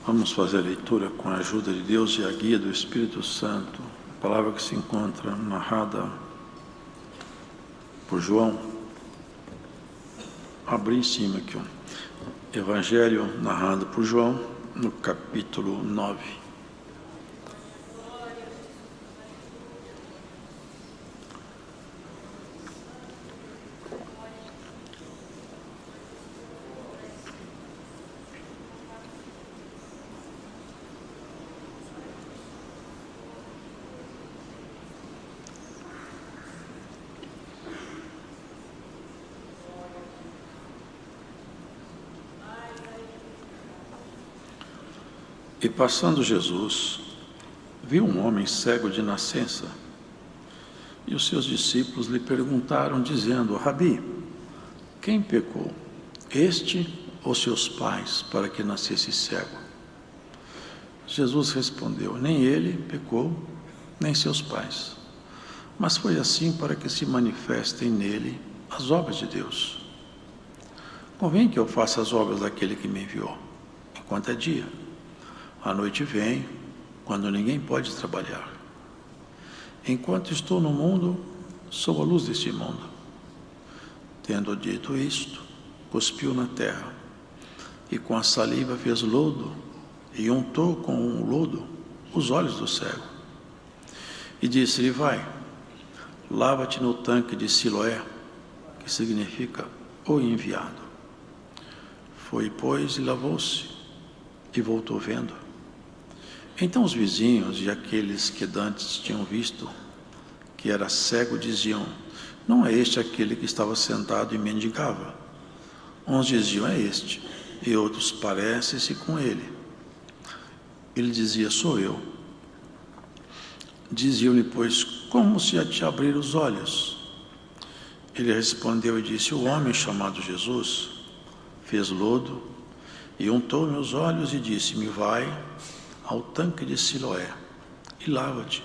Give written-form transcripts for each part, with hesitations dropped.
Vamos fazer a leitura com a ajuda de Deus e a guia do Espírito Santo. A palavra que se encontra narrada por João. Abri em cima aqui, Evangelho narrado por João, no capítulo 9. E passando Jesus, viu um homem cego de nascença, e os seus discípulos lhe perguntaram, dizendo: Rabi, quem pecou, este ou seus pais, para que nascesse cego? Jesus respondeu: nem ele pecou, nem seus pais, mas foi assim para que se manifestem nele as obras de Deus. Convém que eu faça as obras daquele que me enviou, enquanto é dia. A noite vem, quando ninguém pode trabalhar. Enquanto estou no mundo, sou a luz deste mundo. Tendo dito isto, cuspiu na terra, e com a saliva fez lodo, e untou com o lodo os olhos do cego. E disse-lhe: vai, lava-te no tanque de Siloé, que significa o enviado. Foi, pois, e lavou-se, e voltou vendo. Então os vizinhos e aqueles que dantes tinham visto que era cego diziam: não é este aquele que estava sentado e mendigava? Uns diziam: é este, e outros: parece-se com ele. Ele dizia: sou eu. Diziam-lhe, pois, como se a te abrir os olhos? Ele respondeu e disse: o homem chamado Jesus fez lodo e untou meus olhos e disse-me: vai ao tanque de Siloé e lava-te.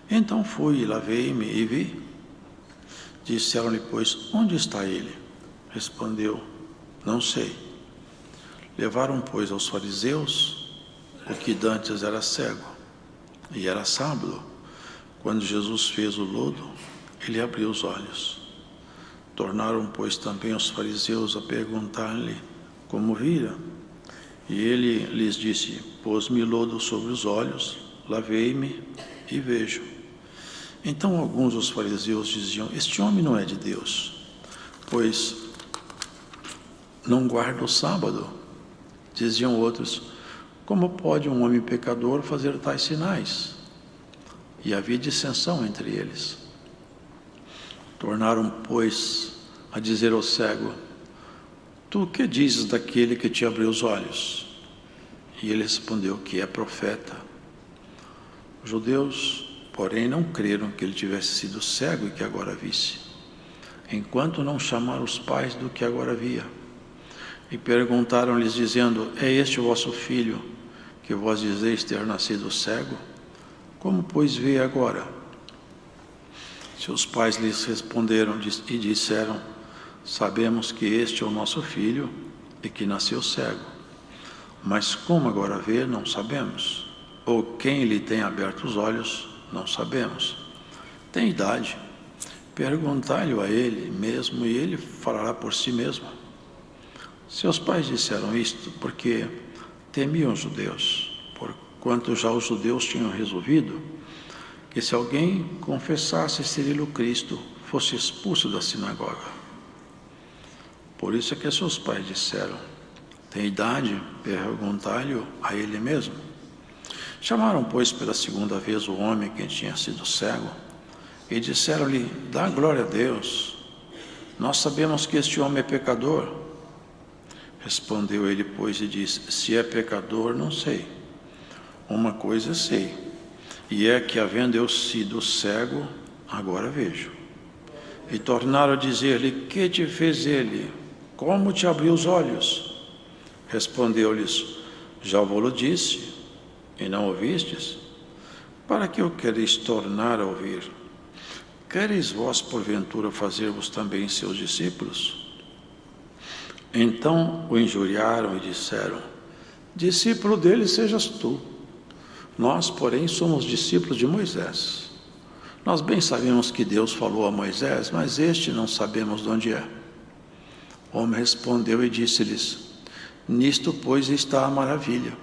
Então fui e lavei-me e vi. Disseram-lhe, pois, onde está ele? Respondeu: não sei. Levaram, pois, aos fariseus o que dantes era cego, e era sábado. Quando Jesus fez o lodo, ele abriu os olhos. Tornaram, pois, também os fariseus a perguntar-lhe como vira. E ele lhes disse: pôs-me lodo sobre os olhos, lavei-me e vejo. Então alguns dos fariseus diziam: este homem não é de Deus, pois não guarda o sábado. Diziam outros: como pode um homem pecador fazer tais sinais? E havia dissensão entre eles. Tornaram, pois, a dizer ao cego: tu o que dizes daquele que te abriu os olhos? E ele respondeu que é profeta. Os judeus, porém, não creram que ele tivesse sido cego e que agora visse, enquanto não chamaram os pais do que agora via. E perguntaram-lhes, dizendo: é este o vosso filho, que vós dizeis ter nascido cego? Como, pois, vê agora? Seus pais lhes responderam e disseram: sabemos que este é o nosso filho e que nasceu cego. Mas como agora vê, não sabemos. Ou quem lhe tem aberto os olhos, não sabemos. Tem idade. Perguntai-lhe a ele mesmo, e ele falará por si mesmo. Seus pais disseram isto porque temiam os judeus, porquanto já os judeus tinham resolvido que se alguém confessasse ser ele o Cristo, fosse expulso da sinagoga. Por isso é que seus pais disseram: tem idade? Perguntai-lhe a ele mesmo. Chamaram, pois, pela segunda vez o homem que tinha sido cego, e disseram-lhe: dá glória a Deus, nós sabemos que este homem é pecador. Respondeu ele, pois, e disse: se é pecador, não sei. Uma coisa sei, e é que, havendo eu sido cego, agora vejo. E tornaram a dizer-lhe: que te fez ele? Como te abriu os olhos? Respondeu-lhes: já vou-lo disse, e não ouvistes? Para que o quereis tornar a ouvir? Quereis vós, porventura, fazer-vos também seus discípulos? Então o injuriaram e disseram: discípulo dele sejas tu. Nós, porém, somos discípulos de Moisés. Nós bem sabemos que Deus falou a Moisés, mas este não sabemos de onde é. O homem respondeu e disse-lhes: nisto, pois, está a maravilha,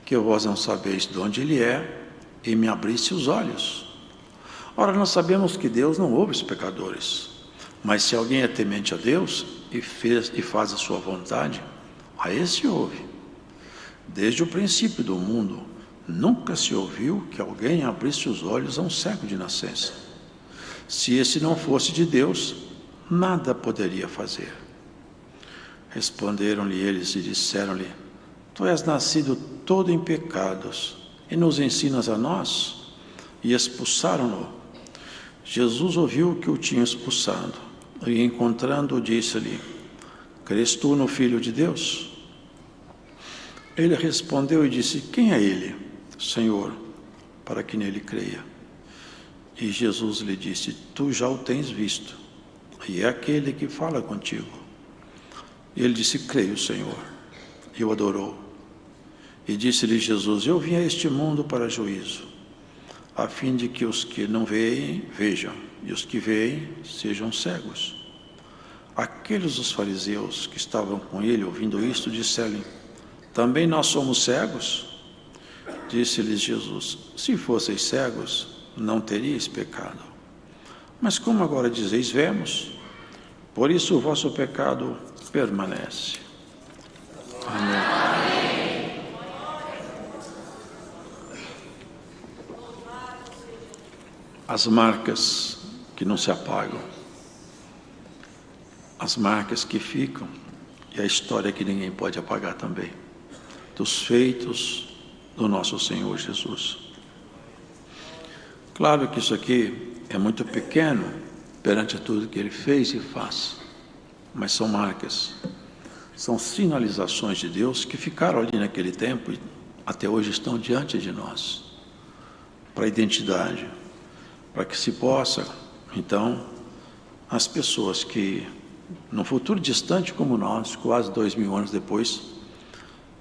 que vós não sabeis de onde ele é, e me abriste os olhos. Ora, nós sabemos que Deus não ouve os pecadores, mas se alguém é temente a Deus e faz a sua vontade, a esse ouve. Desde o princípio do mundo, nunca se ouviu que alguém abrisse os olhos a um cego de nascença. Se esse não fosse de Deus, nada poderia fazer. Responderam-lhe eles e disseram-lhe: tu és nascido todo em pecados, e nos ensinas a nós? E expulsaram-no. Jesus ouviu que o tinham expulsado, e encontrando-o, disse-lhe: crês tu no Filho de Deus? Ele respondeu e disse: quem é ele, Senhor, para que nele creia? E Jesus lhe disse: tu já o tens visto, e é aquele que fala contigo. E ele disse: creio, Senhor. E o adorou. E disse-lhe Jesus: eu vim a este mundo para juízo, a fim de que os que não veem, vejam, e os que veem, sejam cegos. Aqueles dos fariseus que estavam com ele, ouvindo isto, disseram-lhe: também nós somos cegos? Disse-lhes Jesus: se fosseis cegos, não teríeis pecado. Mas como agora dizeis: vemos, por isso o vosso pecado permanece. Amém. As marcas que não se apagam, as marcas que ficam, e a história que ninguém pode apagar também, dos feitos do nosso Senhor Jesus. Claro que isso aqui é muito pequeno perante tudo que Ele fez e faz, mas são marcas, são sinalizações de Deus que ficaram ali naquele tempo e até hoje estão diante de nós, para a identidade, para que se possa, então, as pessoas que, no futuro distante como nós, quase 2000 anos depois,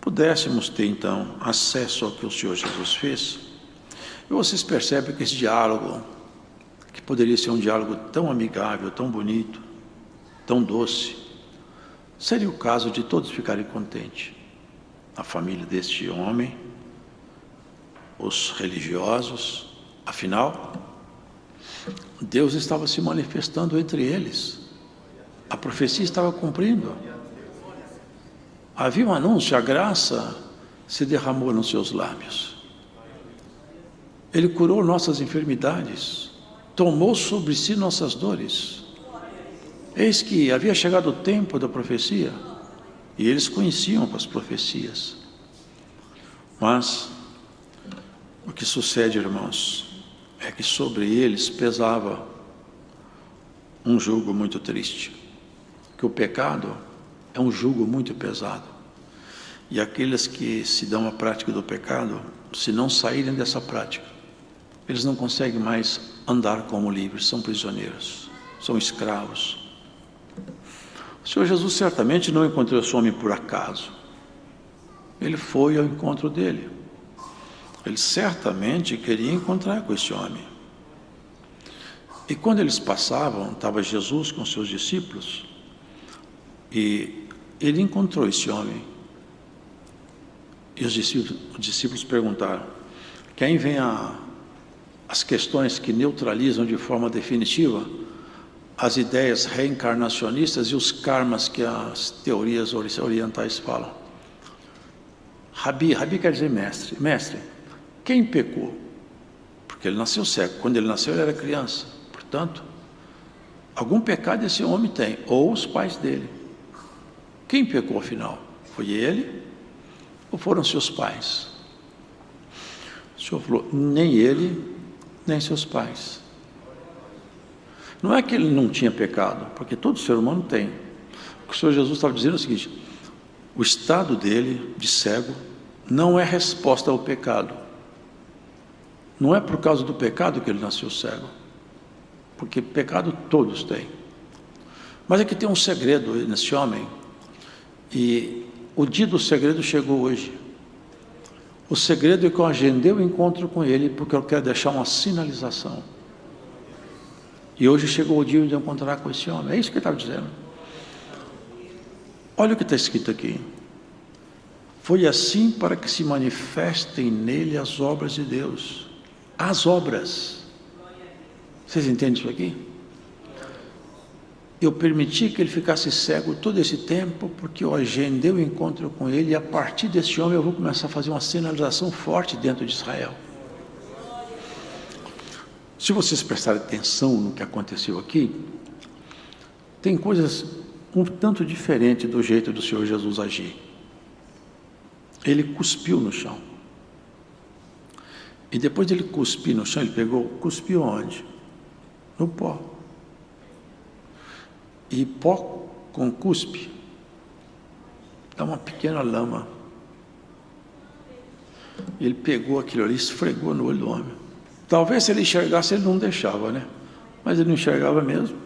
pudéssemos ter, então, acesso ao que o Senhor Jesus fez. E vocês percebem que esse diálogo, que poderia ser um diálogo tão amigável, tão bonito, tão doce, seria o caso de todos ficarem contentes. A família deste homem, os religiosos, afinal, Deus estava se manifestando entre eles. A profecia estava cumprindo. Havia um anúncio, a graça se derramou nos seus lábios. Ele curou nossas enfermidades, tomou sobre si nossas dores. Eis que havia chegado o tempo da profecia, e eles conheciam as profecias. Mas o que sucede, irmãos, é que sobre eles pesava um jugo muito triste, que o pecado é um jugo muito pesado, e aqueles que se dão à prática do pecado, se não saírem dessa prática, eles não conseguem mais andar como livres, são prisioneiros, são escravos. O Senhor Jesus certamente não encontrou esse homem por acaso, ele foi ao encontro dele. Ele certamente queria encontrar com esse homem. E quando eles passavam, estava Jesus com seus discípulos, e ele encontrou esse homem. E os discípulos perguntaram: quem vem as questões que neutralizam de forma definitiva as ideias reencarnacionistas e os karmas que as teorias orientais falam? Rabi quer dizer mestre. Mestre, quem pecou? Porque ele nasceu cego. Quando ele nasceu, ele era criança. Portanto, algum pecado esse homem tem, ou os pais dele. Quem pecou afinal? Foi ele ou foram seus pais? O Senhor falou: nem ele, nem seus pais. Não é que ele não tinha pecado, porque todo ser humano tem. O que o Senhor Jesus estava dizendo é o seguinte: o estado dele de cego não é resposta ao pecado. Não é por causa do pecado que ele nasceu cego, porque pecado todos têm. Mas é que tem um segredo nesse homem, e o dia do segredo chegou hoje. O segredo é que eu agendei o encontro com ele, porque eu quero deixar uma sinalização. E hoje chegou o dia de eu encontrar com esse homem. É isso que ele estava dizendo. Olha o que está escrito aqui. Foi assim para que se manifestem nele as obras de Deus. As obras. Vocês entendem isso aqui? Eu permiti que ele ficasse cego todo esse tempo, porque eu agendei o encontro com ele, e a partir desse homem eu vou começar a fazer uma sinalização forte dentro de Israel. Se vocês prestarem atenção no que aconteceu aqui, tem coisas um tanto diferentes do jeito do Senhor Jesus agir. Ele cuspiu no chão. E depois de ele cuspir no chão, ele cuspiu onde? No pó. E pó com cuspe dá uma pequena lama. Ele pegou aquilo ali e esfregou no olho do homem. Talvez se ele enxergasse, ele não deixava, né? Mas ele não enxergava mesmo.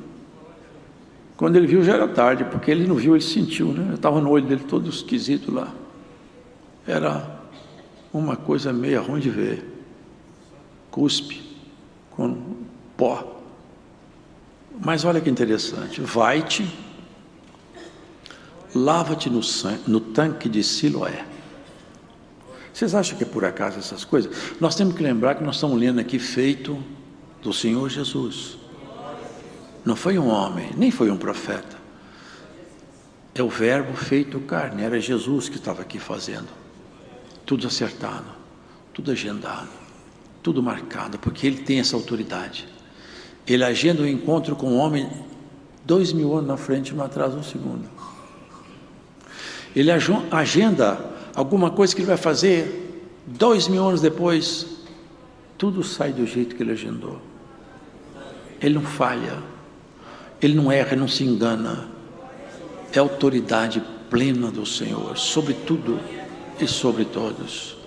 Quando ele viu, já era tarde, porque ele não viu, ele sentiu, né? Estava no olho dele todo esquisito lá. Era uma coisa meio ruim de ver. Cuspe com pó. Mas olha que interessante. Vai-te, lava-te no tanque de Siloé. Vocês acham que é por acaso essas coisas? Nós temos que lembrar que nós estamos lendo aqui feito do Senhor Jesus. Não foi um homem, nem foi um profeta. É o verbo feito carne, era Jesus que estava aqui fazendo. Tudo acertado, tudo agendado, tudo marcado, porque ele tem essa autoridade. Ele agenda um encontro com um homem 2000 anos na frente, não atrasa um segundo. Ele agenda alguma coisa que ele vai fazer 2000 anos depois, tudo sai do jeito que ele agendou. Ele não falha, ele não erra, não se engana. É a autoridade plena do Senhor, sobre tudo e sobre todos.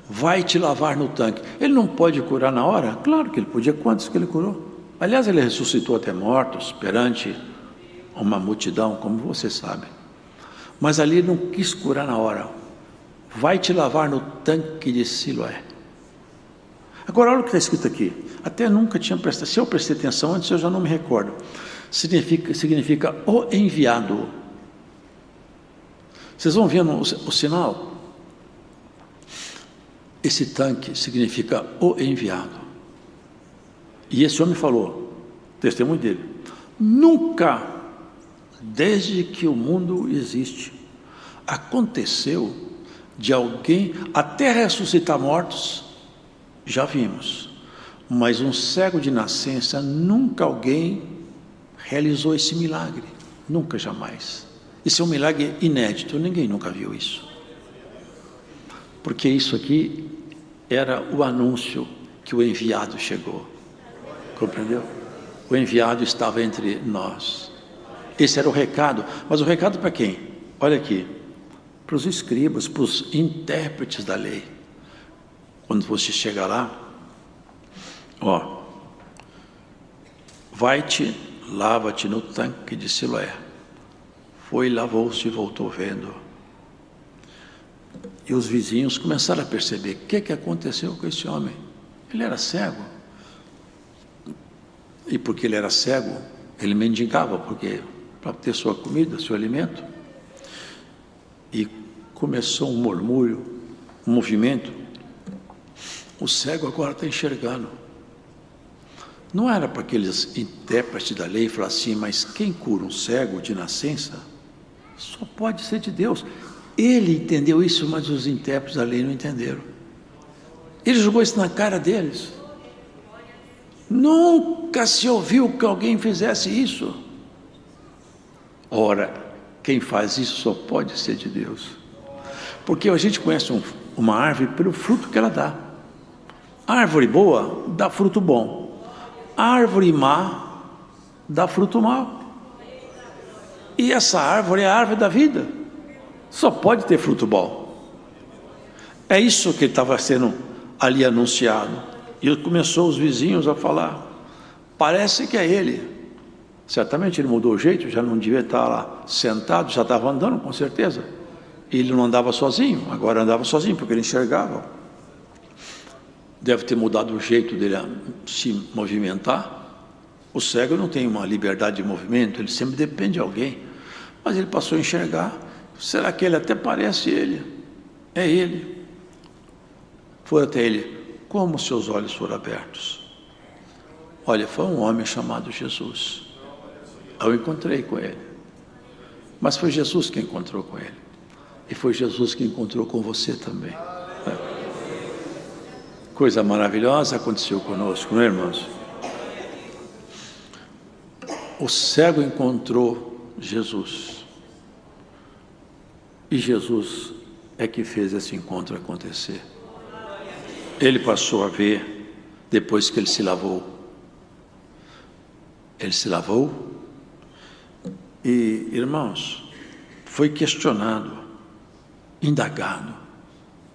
Vai te lavar no tanque. Ele não pode curar na hora? Claro que ele podia. Quantos que ele curou? Aliás, ele ressuscitou até mortos perante uma multidão, como você sabe. Mas ali ele não quis curar na hora. Vai te lavar no tanque de Siloé. Agora olha o que está escrito aqui. Até nunca tinha prestado. Se eu prestei atenção antes, eu já não me recordo. Significa o enviado. Vocês vão vendo o sinal? Esse tanque significa o enviado. E esse homem falou, testemunho dele, nunca, desde que o mundo existe, aconteceu de alguém até ressuscitar mortos, já vimos, mas um cego de nascença, nunca alguém realizou esse milagre, nunca, jamais. Isso é um milagre inédito, ninguém nunca viu isso. Porque isso aqui era o anúncio que o enviado chegou. Compreendeu? O enviado estava entre nós. Esse era o recado. Mas o recado para quem? Olha aqui. Para os escribas, para os intérpretes da lei. Quando você chega lá, ó. Vai-te, lava-te no tanque de Siloé. Foi, lavou-se e voltou vendo. E os vizinhos começaram a perceber o que aconteceu com esse homem. Ele era cego. E porque ele era cego, ele mendigava, porque para ter sua comida, seu alimento. E começou um murmúrio, um movimento. O cego agora está enxergando. Não era para aqueles intérpretes da lei falar assim, mas quem cura um cego de nascença só pode ser de Deus. Ele entendeu isso, mas os intérpretes da lei não entenderam. Ele jogou isso na cara deles. Nunca se ouviu que alguém fizesse isso. Ora, quem faz isso só pode ser de Deus. Porque a gente conhece uma árvore pelo fruto que ela dá. A árvore boa dá fruto bom. A árvore má dá fruto mau. E essa árvore é a árvore da vida. Só pode ter fruto bom. É isso que estava sendo ali anunciado. E começou os vizinhos a falar, parece que é ele. Certamente ele mudou o jeito, já não devia estar lá sentado, já estava andando com certeza. Ele não andava sozinho, agora andava sozinho, porque ele enxergava. Deve ter mudado o jeito dele a se movimentar. O cego não tem uma liberdade de movimento, ele sempre depende de alguém. Mas ele passou a enxergar. Será que ele até parece ele? É ele. Foi até ele. Como seus olhos foram abertos? Olha, foi um homem chamado Jesus. Eu encontrei com ele. Mas foi Jesus que encontrou com ele. E foi Jesus que encontrou com você também. Coisa maravilhosa aconteceu conosco, não é, irmãos? O cego encontrou Jesus. E Jesus é que fez esse encontro acontecer. Ele passou a ver depois que ele se lavou. Ele se lavou e, irmãos, foi questionado, indagado,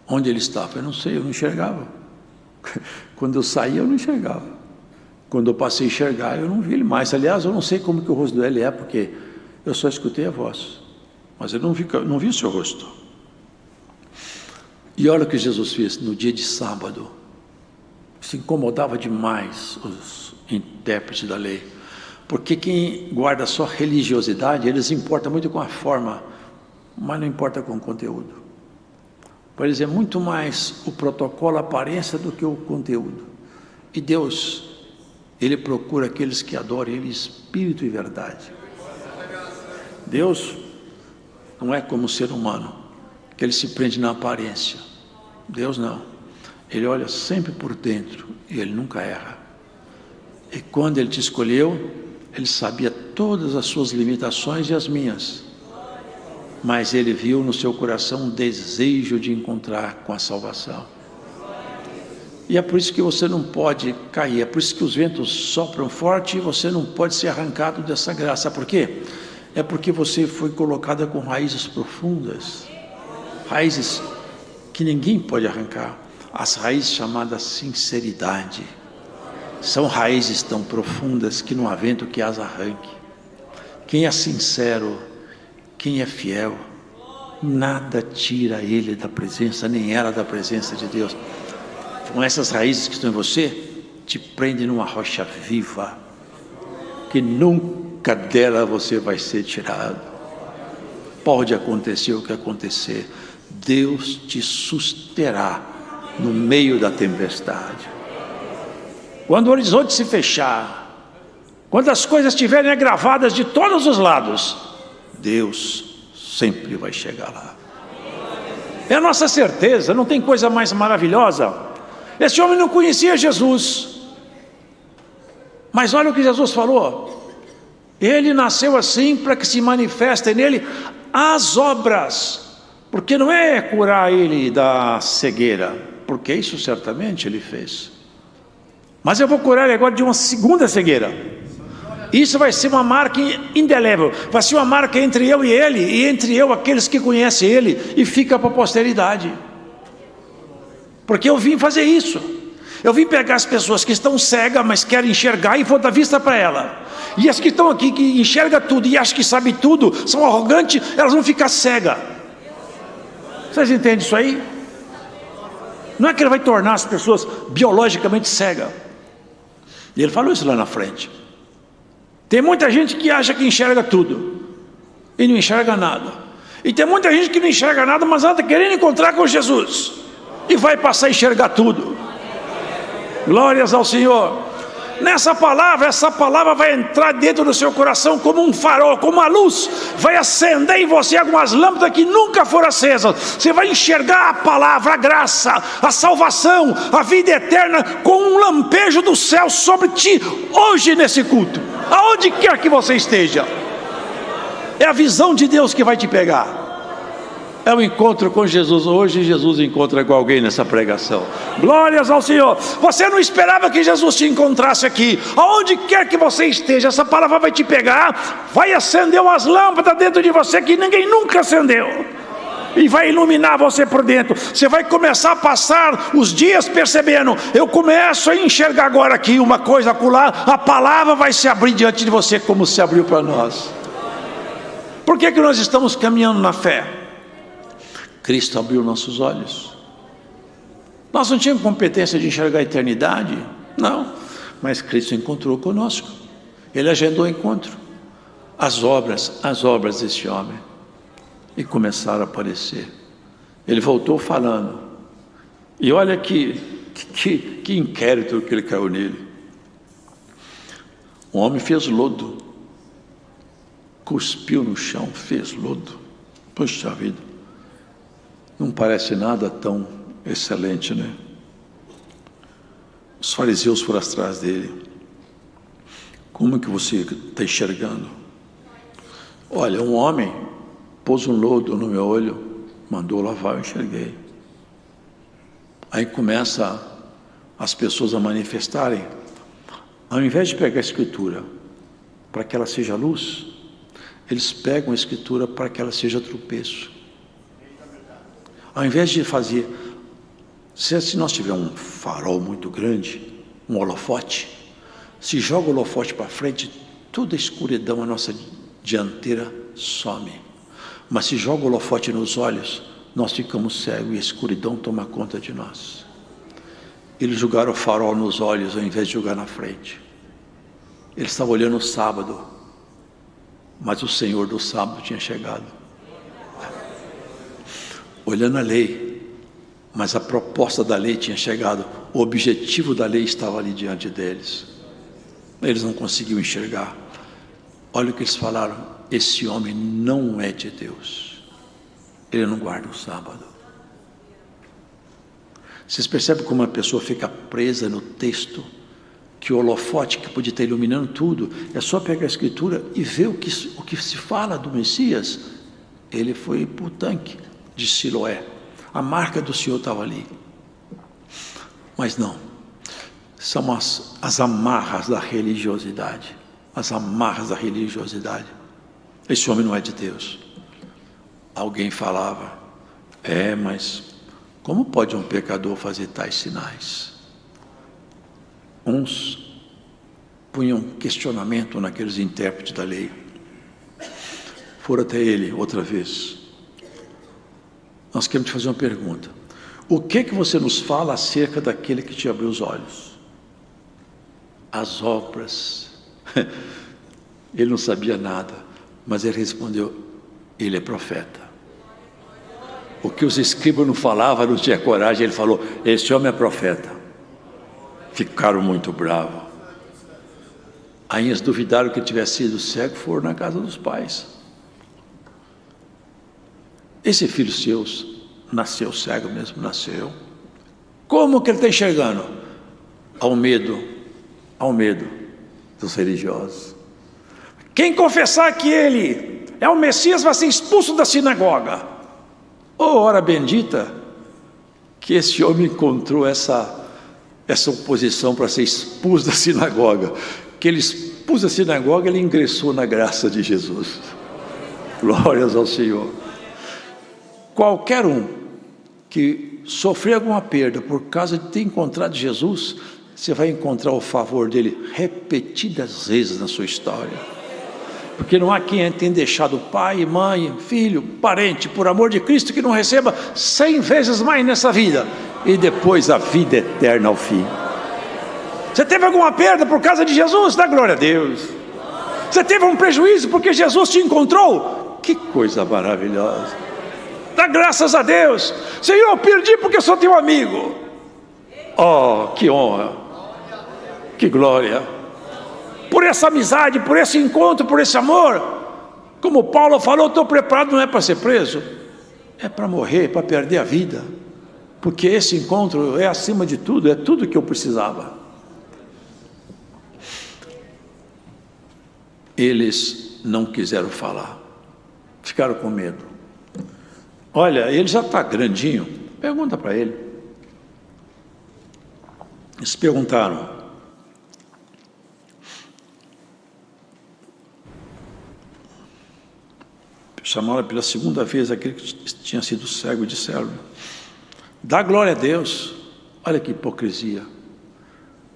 onde ele estava. Eu não sei, eu não enxergava. Quando eu saí, eu não enxergava. Quando eu passei a enxergar, eu não vi ele mais. Aliás, eu não sei como que o rosto dele é, porque eu só escutei a voz, mas eu não vi o seu rosto. E olha o que Jesus fez no dia de sábado. Se incomodava demais os intérpretes da lei, porque quem guarda só religiosidade, eles importam muito com a forma, mas não importa com o conteúdo. Para eles é muito mais o protocolo, a aparência, do que o conteúdo. E Deus, Ele procura aqueles que adoram Ele em espírito e verdade. Deus não é como o ser humano, que ele se prende na aparência. Deus não. Ele olha sempre por dentro e Ele nunca erra. E quando Ele te escolheu, Ele sabia todas as suas limitações e as minhas. Mas Ele viu no seu coração um desejo de encontrar com a salvação. E é por isso que você não pode cair, é por isso que os ventos sopram forte e você não pode ser arrancado dessa graça. Por quê? É porque você foi colocada com raízes profundas, raízes que ninguém pode arrancar. As raízes chamadas sinceridade. São raízes tão profundas que não há vento que as arranque. Quem é sincero, quem é fiel, nada tira ele da presença, nem ela da presença de Deus. Com essas raízes que estão em você, te prendem numa rocha viva, que nunca dela você vai ser tirado. Pode acontecer o que acontecer, Deus te susterá no meio da tempestade. Quando o horizonte se fechar, quando as coisas estiverem agravadas de todos os lados, Deus sempre vai chegar lá. É a nossa certeza, não tem coisa mais maravilhosa. Esse homem não conhecia Jesus, mas olha o que Jesus falou: ele nasceu assim para que se manifestem nele as obras, porque não é curar ele da cegueira, porque isso certamente ele fez, mas eu vou curar ele agora de uma segunda cegueira. Isso vai ser uma marca indelével, vai ser uma marca entre eu e ele, e entre eu aqueles que conhecem ele, e fica para a posteridade. Porque eu vim fazer isso. Eu vim pegar as pessoas que estão cegas, mas querem enxergar, e vou dar vista para ela. E as que estão aqui, que enxergam tudo e acham que sabem tudo, são arrogantes, elas vão ficar cegas. Vocês entendem isso aí? Não é que ele vai tornar as pessoas biologicamente cegas. E ele falou isso lá na frente. Tem muita gente que acha que enxerga tudo e não enxerga nada. E tem muita gente que não enxerga nada, mas ela está querendo encontrar com Jesus e vai passar a enxergar tudo. Glórias ao Senhor. Nessa palavra, essa palavra vai entrar dentro do seu coração como um farol, como uma luz, vai acender em você algumas lâmpadas que nunca foram acesas. Você vai enxergar a palavra, a graça, a salvação, a vida eterna, com um lampejo do céu sobre ti, hoje nesse culto, aonde quer que você esteja. É a visão de Deus que vai te pegar. É o encontro com Jesus. Hoje Jesus encontra com alguém nessa pregação. Glórias ao Senhor. Você não esperava que Jesus te encontrasse aqui. Aonde quer que você esteja, essa palavra vai te pegar, vai acender umas lâmpadas dentro de você que ninguém nunca acendeu, e vai iluminar você por dentro. Você vai começar a passar os dias percebendo: eu começo a enxergar agora aqui uma coisa acolá. A palavra vai se abrir diante de você como se abriu para nós. Por que nós estamos caminhando na fé? Cristo abriu nossos olhos. Nós não tínhamos competência de enxergar a eternidade, não, mas Cristo encontrou conosco. Ele agendou o encontro. As obras desse homem, e começaram a aparecer. Ele voltou falando, e olha que inquérito que ele caiu nele. O homem fez lodo, cuspiu no chão, fez lodo. Puxa vida, não parece nada tão excelente, né? Os fariseus foram atrás dele. Como que você está enxergando? Olha, um homem pôs um lodo no meu olho, mandou lavar, eu enxerguei. Aí começa as pessoas a manifestarem. Ao invés de pegar a Escritura para que ela seja luz, eles pegam a Escritura para que ela seja tropeço. Ao invés de fazer, se nós tivermos um farol muito grande, um holofote, se joga o holofote para frente, toda a escuridão, a nossa dianteira some. Mas se joga o holofote nos olhos, nós ficamos cegos e a escuridão toma conta de nós. Eles jogaram o farol nos olhos ao invés de jogar na frente. Eles estavam olhando o sábado, mas o Senhor do sábado tinha chegado. Olhando a lei, mas a proposta da lei tinha chegado. O objetivo da lei estava ali diante deles. Eles não conseguiam enxergar. Olha o que eles falaram: esse homem não é de Deus, ele não guarda o sábado. Vocês percebem como uma pessoa fica presa no texto? Que o holofote que podia estar iluminando tudo, é só pegar a Escritura e ver o que se fala do Messias. Ele foi para o tanque de Siloé, a marca do Senhor estava ali. Mas não, são as amarras da religiosidade. As amarras da religiosidade. Esse homem não é de Deus. Alguém falava: mas como pode um pecador fazer tais sinais? Uns punham questionamento naqueles intérpretes da lei. Foram até ele outra vez. Nós queremos te fazer uma pergunta: o que você nos fala acerca daquele que te abriu os olhos? As obras. Ele não sabia nada, mas ele respondeu: ele é profeta. O que os escribas não falavam, não tinha coragem, ele falou: esse homem é profeta. Ficaram muito bravos. Aí eles duvidaram que ele tivesse sido cego, foram na casa dos pais. Esse filho seu nasceu cego mesmo, nasceu. Como que ele está enxergando? Ao medo dos religiosos. Quem confessar que ele é o Messias vai ser expulso da sinagoga. Oh, hora bendita que esse homem encontrou essa oposição para ser expulso da sinagoga. Que ele expôs da sinagoga, ele ingressou na graça de Jesus. Glórias ao Senhor. Qualquer um que sofrer alguma perda por causa de ter encontrado Jesus, você vai encontrar o favor dele repetidas vezes na sua história. Porque não há quem tenha deixado pai, mãe, filho, parente, por amor de Cristo, que não receba 100 vezes mais nessa vida, e depois a vida eterna ao fim. Você teve alguma perda por causa de Jesus? Dá glória a Deus. Você teve um prejuízo porque Jesus te encontrou? Que coisa maravilhosa. Dá graças a Deus. Senhor, eu perdi porque eu sou teu amigo. Oh, que honra, que glória. Por essa amizade, por esse encontro, por esse amor. Como Paulo falou, estou preparado não é para ser preso, é para morrer, para perder a vida. Porque esse encontro é acima de tudo, é tudo que eu precisava. Eles não quiseram falar, ficaram com medo. Olha, ele já está grandinho, pergunta para ele. Eles perguntaram: chamaram pela segunda vez aquele que tinha sido cego, e disseram: dá glória a Deus. Olha que hipocrisia.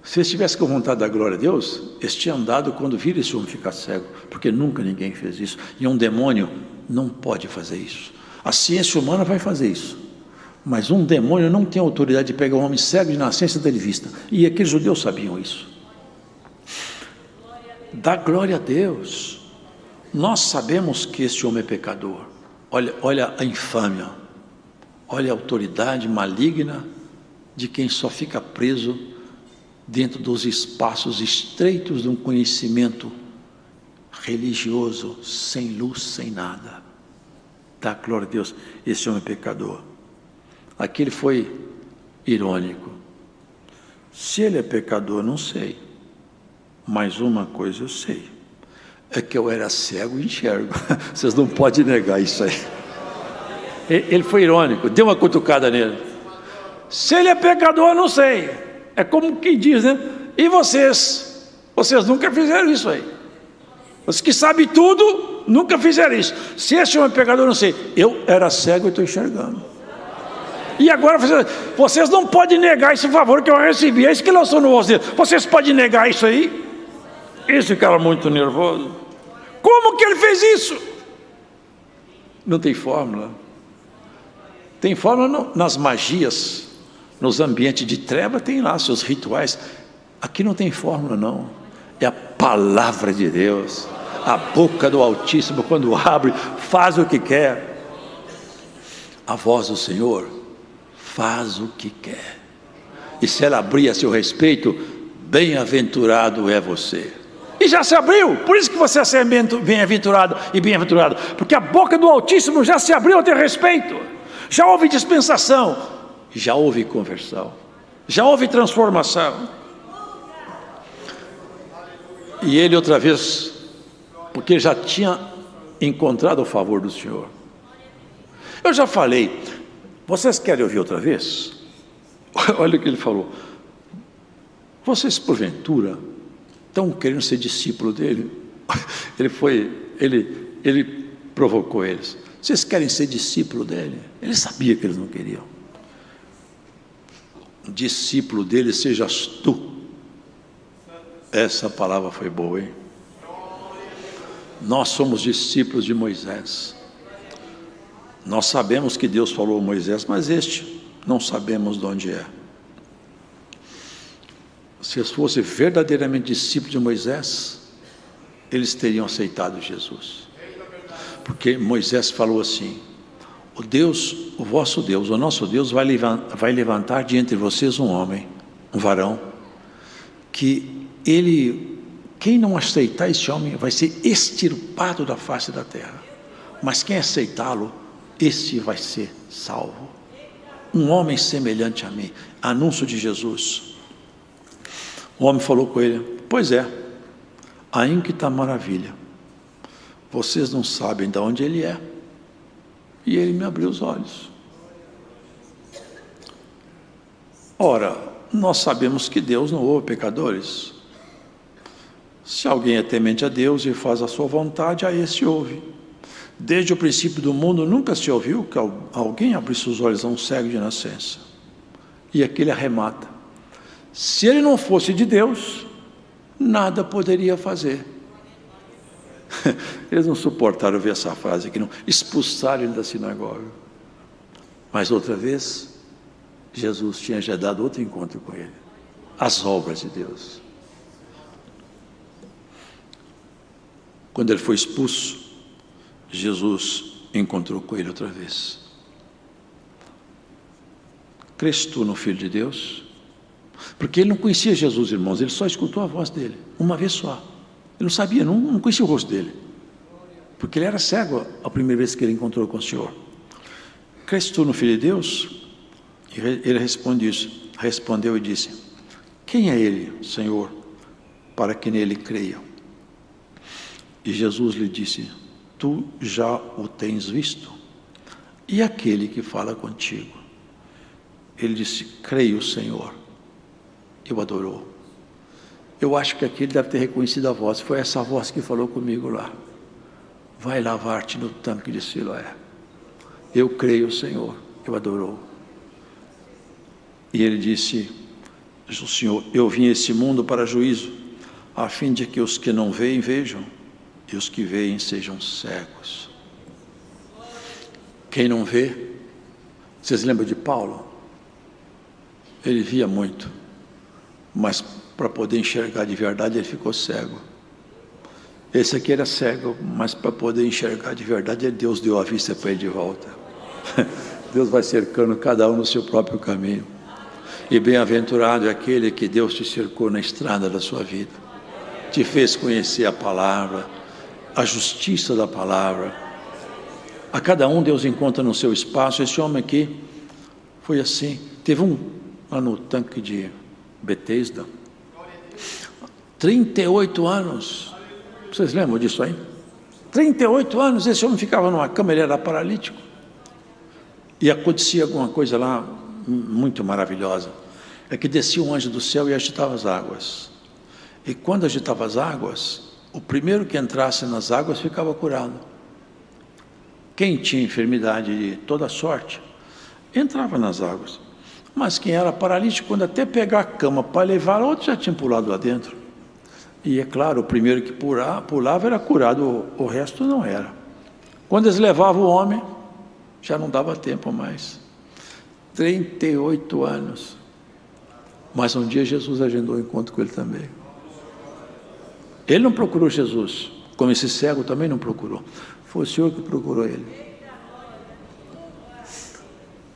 Se eles tivessem com vontade de dar glória a Deus, eles tinham dado quando viram esse homem ficar cego, porque nunca ninguém fez isso, e um demônio não pode fazer isso. A ciência humana vai fazer isso. Mas um demônio não tem autoridade de pegar um homem cego de nascença dele vista. E aqueles judeus sabiam isso. Dá glória a Deus. Nós sabemos que este homem é pecador. Olha a infâmia. Olha a autoridade maligna de quem só fica preso dentro dos espaços estreitos de um conhecimento religioso, sem luz, sem nada. Dá glória a Deus, esse homem é pecador. Aqui ele foi irônico. Se ele é pecador, não sei. Mas uma coisa eu sei, é que eu era cego e enxergo. Vocês não podem negar isso aí. Ele foi irônico, deu uma cutucada nele. Se ele é pecador, não sei. É como quem diz, né? E vocês? Vocês nunca fizeram isso aí. Os que sabem tudo, nunca fizeram isso. Se esse homem é pecador, não sei. Eu era cego e estou enxergando. E agora, vocês não podem negar esse favor que eu recebi. É isso que lançou no rosto dele. Vocês podem negar isso aí? Esse cara muito nervoso. Como que ele fez isso? Não tem fórmula. Tem fórmula nas magias, nos ambientes de treva, tem lá seus rituais. Aqui não tem fórmula, não. É a palavra de Deus. A boca do Altíssimo, quando abre, faz o que quer. A voz do Senhor faz o que quer. E se ela abrir a seu respeito, bem-aventurado é você. E já se abriu, por isso que você é bem-aventurado e bem-aventurado, porque a boca do Altíssimo já se abriu a teu respeito. Já houve dispensação, já houve conversão, já houve transformação. E ele outra vez, porque já tinha encontrado o favor do Senhor. Eu já falei, vocês querem ouvir outra vez? Olha o que ele falou. Vocês porventura estão querendo ser discípulo dele? Ele provocou eles. Vocês querem ser discípulo dele? Ele sabia que eles não queriam. Discípulo dele sejas tu. Essa palavra foi boa, hein? Nós somos discípulos de Moisés. Nós sabemos que Deus falou a Moisés, mas este não sabemos de onde é. Se eles fossem verdadeiramente discípulos de Moisés, eles teriam aceitado Jesus. Porque Moisés falou assim: o vosso Deus, o nosso Deus vai levantar de entre vocês um homem, um varão, que quem não aceitar esse homem vai ser extirpado da face da terra. Mas quem aceitá-lo, esse vai ser salvo. Um homem semelhante a mim, anúncio de Jesus. O homem falou com ele: pois é, aí que está a maravilha. Vocês não sabem de onde ele é. E ele me abriu os olhos. Ora, nós sabemos que Deus não ouve pecadores. Se alguém é temente a Deus e faz a sua vontade, a esse ouve. Desde o princípio do mundo nunca se ouviu que alguém abrisse os olhos a um cego de nascença. E aqui ele arremata: se ele não fosse de Deus, nada poderia fazer. Eles não suportaram ver essa frase aqui, não. Expulsaram ele da sinagoga. Mas outra vez, Jesus tinha já dado outro encontro com ele. As obras de Deus. Quando ele foi expulso, Jesus encontrou com ele outra vez. Crês tu no Filho de Deus? Porque ele não conhecia Jesus, irmãos, ele só escutou a voz dele, uma vez só. Ele não sabia, não conhecia o rosto dele, porque ele era cego a primeira vez que ele encontrou com o Senhor. Crês tu no Filho de Deus? E ele respondeu e disse: quem é ele, Senhor, para que nele creiam? E Jesus lhe disse: tu já o tens visto, e aquele que fala contigo. Ele disse: creio, Senhor. E o adorou. Eu acho que aqui ele deve ter reconhecido a voz. Foi essa voz que falou comigo lá: vai lavar-te no tanque de Siloé. Eu creio, Senhor. E o adorou. E ele disse: o Senhor, eu vim a esse mundo para juízo, a fim de que os que não veem vejam, e os que veem sejam cegos. Quem não vê, vocês lembram de Paulo? Ele via muito, mas para poder enxergar de verdade ele ficou cego. Esse aqui era cego, mas para poder enxergar de verdade Deus deu a vista para ele de volta. Deus vai cercando cada um no seu próprio caminho. E bem-aventurado é aquele que Deus te cercou na estrada da sua vida, te fez conhecer a palavra, a justiça da palavra. A cada um Deus encontra no seu espaço. Esse homem aqui foi assim. Teve um lá no tanque de Betesda, 38 anos. Vocês lembram disso aí? 38 anos esse homem ficava numa cama, ele era paralítico. E acontecia alguma coisa lá muito maravilhosa. É que descia um anjo do céu e agitava as águas. E quando agitava as águas, o primeiro que entrasse nas águas ficava curado. Quem tinha enfermidade de toda sorte, entrava nas águas. Mas quem era paralítico, quando até pegar a cama para levar, outro já tinha pulado lá dentro. E é claro, o primeiro que pulava era curado, o resto não era. Quando eles levavam o homem, já não dava tempo mais. 38 anos. Mas um dia Jesus agendou um encontro com ele também. Ele não procurou Jesus, como esse cego também não procurou. Foi o Senhor que procurou ele.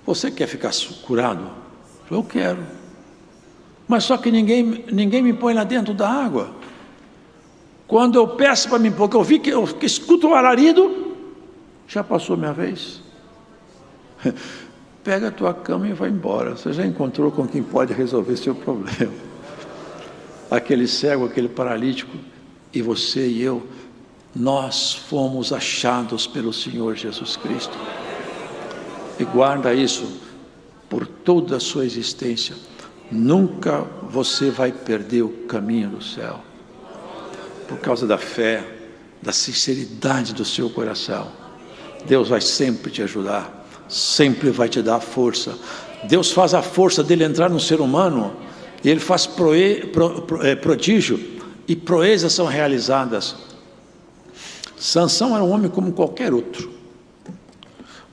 Você quer ficar curado? Eu quero. Mas só que ninguém me põe lá dentro da água. Quando eu peço para mim, porque eu vi que eu escuto o alarido, já passou minha vez. Pega a tua cama e vai embora. Você já encontrou com quem pode resolver seu problema. Aquele cego, aquele paralítico, e você e eu, nós fomos achados pelo Senhor Jesus Cristo. E guarda isso por toda a sua existência. Nunca você vai perder o caminho do céu. Por causa da fé, da sinceridade do seu coração. Deus vai sempre te ajudar. Sempre vai te dar força. Deus faz a força dele entrar no ser humano, e ele faz prodígio, e proezas são realizadas. Sansão era um homem como qualquer outro,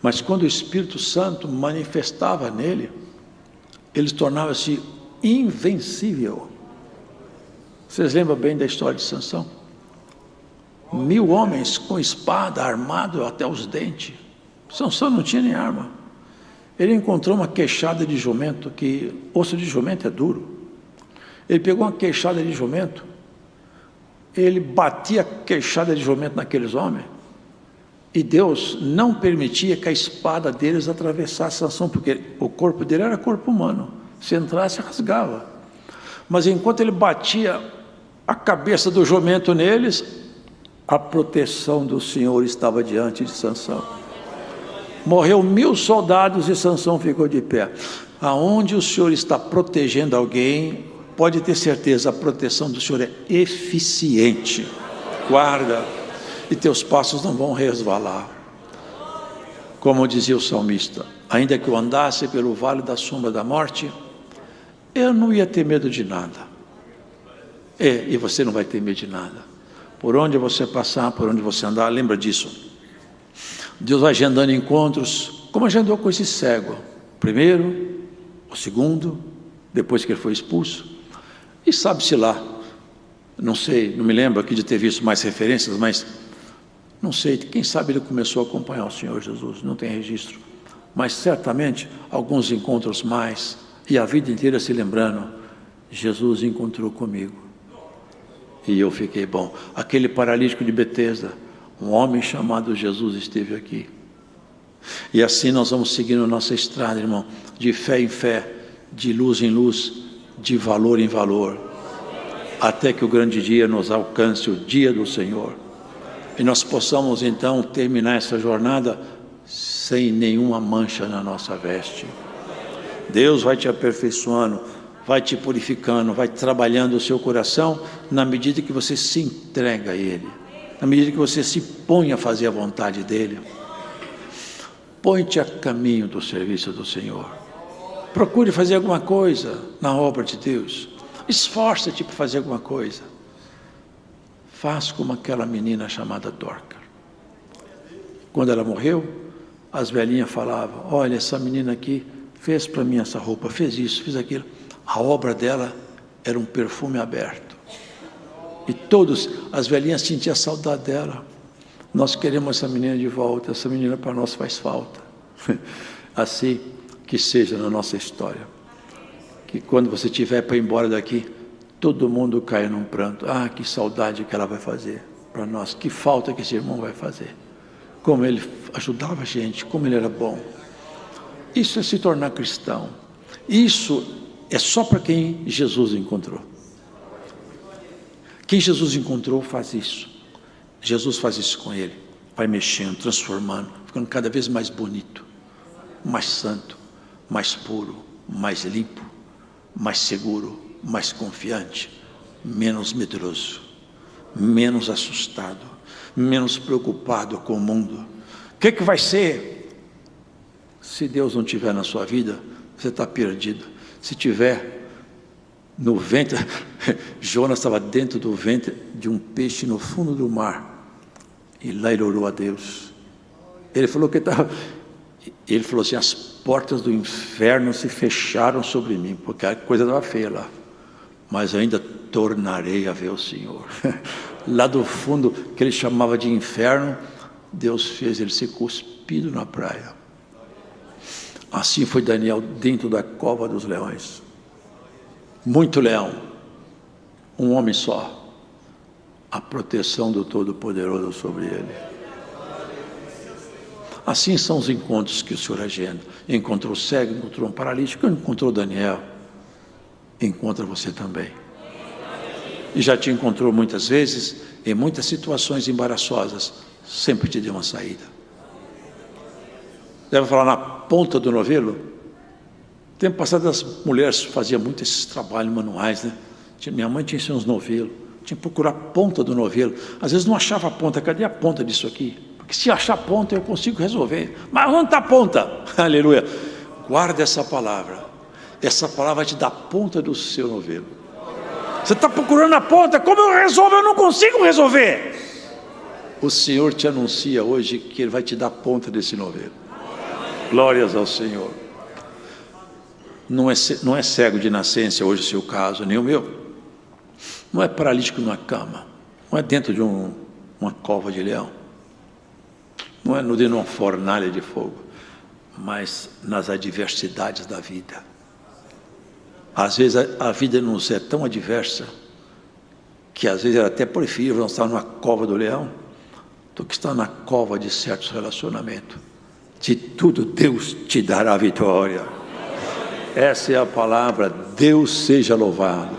mas quando o Espírito Santo manifestava nele, ele tornava-se invencível. Vocês lembram bem da história de Sansão? 1000 homens com espada, armado até os dentes. Sansão não tinha nem arma. Ele encontrou uma queixada de jumento, que osso de jumento é duro. Ele pegou uma queixada de jumento, ele batia a queixada de jumento naqueles homens, e Deus não permitia que a espada deles atravessasse Sansão, porque o corpo dele era corpo humano, se entrasse rasgava. Mas enquanto ele batia a cabeça do jumento neles, a proteção do Senhor estava diante de Sansão. Morreu 1000 soldados e Sansão ficou de pé. Aonde o Senhor está protegendo alguém, pode ter certeza, a proteção do Senhor é eficiente. Guarda, e teus passos não vão resvalar. Como dizia o salmista, ainda que eu andasse pelo vale da sombra da morte, eu não ia ter medo de nada. E você não vai ter medo de nada. Por onde você passar, por onde você andar, lembra disso. Deus vai agendando encontros, como agendou com esse cego. O primeiro, o segundo, depois que ele foi expulso. E sabe-se lá, não sei, não me lembro aqui de ter visto mais referências, mas não sei, quem sabe ele começou a acompanhar o Senhor Jesus, não tem registro. Mas certamente, alguns encontros mais, e a vida inteira se lembrando, Jesus encontrou comigo. E eu fiquei bom. Aquele paralítico de Betesda, um homem chamado Jesus esteve aqui. E assim nós vamos seguindo nossa estrada, irmão, de fé em fé, de luz em luz, de valor em valor, até que o grande dia nos alcance, o dia do Senhor, e nós possamos então terminar essa jornada sem nenhuma mancha na nossa veste. Deus vai te aperfeiçoando, vai te purificando, vai trabalhando o seu coração na medida que você se entrega a Ele, na medida que você se põe a fazer a vontade dEle. Põe-te a caminho do serviço do Senhor. Procure fazer alguma coisa na obra de Deus. Esforça-te para fazer alguma coisa. Faz como aquela menina chamada Dorcas. Quando ela morreu, as velhinhas falavam: olha, essa menina aqui fez para mim essa roupa, fez isso, fez aquilo. A obra dela era um perfume aberto. E as velhinhas sentiam saudade dela. Nós queremos essa menina de volta, essa menina para nós faz falta. Assim que seja na nossa história. Que quando você tiver para ir embora daqui, todo mundo caia num pranto. Ah, que saudade que ela vai fazer para nós, que falta que esse irmão vai fazer. Como ele ajudava a gente, como ele era bom. Isso é se tornar cristão. Isso é só para quem Jesus encontrou. Quem Jesus encontrou faz isso. Jesus faz isso com ele. Vai mexendo, transformando, ficando cada vez mais bonito, mais santo, mais puro, mais limpo, mais seguro, mais confiante, menos medroso, menos assustado, menos preocupado com o mundo. O que vai ser? Se Deus não estiver na sua vida, você está perdido. Se tiver no ventre, Jonas estava dentro do ventre de um peixe no fundo do mar, e lá ele orou a Deus. Ele falou assim: as portas do inferno se fecharam sobre mim, porque a coisa estava feia lá, mas ainda tornarei a ver o Senhor. Lá do fundo, que ele chamava de inferno, Deus fez ele ser cuspido na praia. Assim foi Daniel dentro da cova dos leões. Muito leão, um homem só. A proteção do Todo-Poderoso sobre ele. Assim são os encontros que o Senhor agenda. Encontrou o cego, encontrou um paralítico, encontrou Daniel. Encontra você também. E já te encontrou muitas vezes, em muitas situações embaraçosas, sempre te deu uma saída. Deve falar na ponta do novelo. Tempo passado as mulheres faziam muito esses trabalhos manuais, né? Minha mãe tinha uns novelos, tinha que procurar a ponta do novelo. Às vezes não achava a ponta. Cadê a ponta disso aqui? Porque se achar a ponta eu consigo resolver. Mas onde está a ponta? Aleluia. Guarda essa palavra. Essa palavra vai te dar a ponta do seu novelo. Você está procurando a ponta, como eu resolvo? Eu não consigo resolver. O Senhor te anuncia hoje que Ele vai te dar a ponta desse novelo. Glórias ao Senhor. Não é cego de nascença hoje o seu caso, nem o meu. Não é paralítico numa cama. Não é dentro de uma cova de leão. Não é dentro de uma fornalha de fogo. Mas nas adversidades da vida. Às vezes a vida nos é tão adversa que às vezes era até preferível não estar numa cova do leão do que estar na cova de certos relacionamentos. De tudo Deus te dará vitória. Essa é a palavra. Deus seja louvado.